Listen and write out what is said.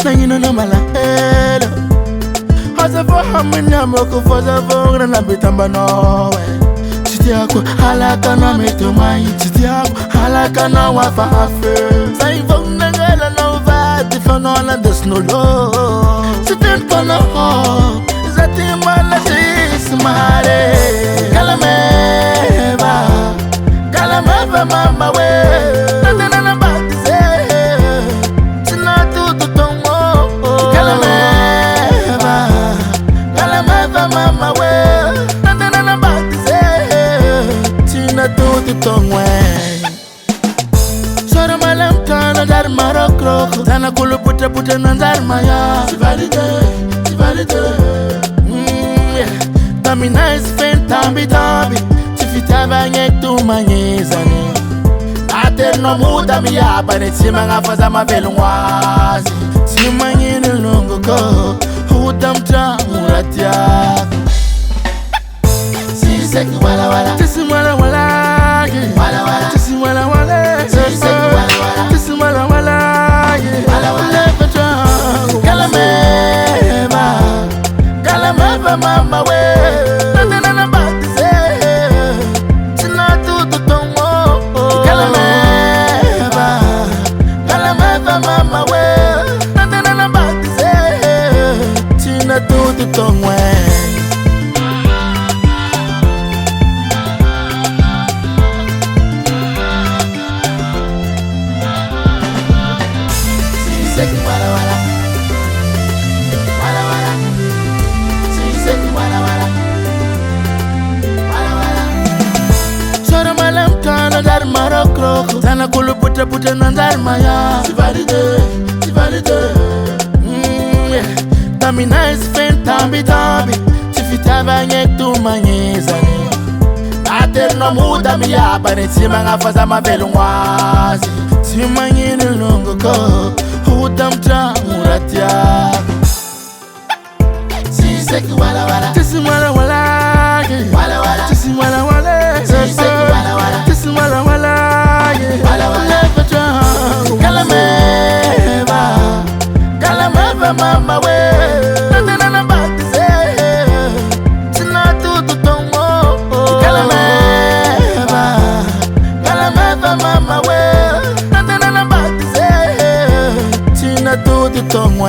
Nangino no mala hello. Haza for hamina moko for the vogre na bitamba no. Titiako halaka na metumai. Titiako halaka na wafa afe. Sai vogna gala no va tifanola des no lo. Sitin kono ho. Zati mala tismare. Galameva mama we. Nana batize. Tina tutu tongo. Galameva mama we. Nana batize. Tina tutu tongo. Sora malam kana dar marokro. Tana kulu puta nandar maya. Sivalide. Tami nice fen tambi. Tifitava tu manyezani. Ater no muda mi abane. Tima nga faza mavelu ngwazi. Tima nyini lungu ko. Udamta muratia. Siseki wala wala. Tisi wala wala. Wala wala. Tisi wala wala. Siseki wala wala. Tisi wala wala. Wala wala. Galameva mama we. Mama we, nana batize. Tina tutu tongwe. Siseki wala wala. Wala wala. Siseki wala wala. Wala wala. Sora malam kana dar marokro. Tana kulu puta nandar maya. Sivalide. Tami nice fen tambi. Tifitava tu manyezani. Ater no muda mi abane. Tima nga faza mavelu ngwazi. Tima nyini lungu ko. Udamta muratia. Siseki wala wala. Tisi wala wala. Wala wala. Tisi wala wala. Siseki wala wala. Tisi wala wala. Wala wala. Galameva mama we. Nana batize. Tina tutu tongo. Galameva mama we. Nana batize. Tina tutu tongo.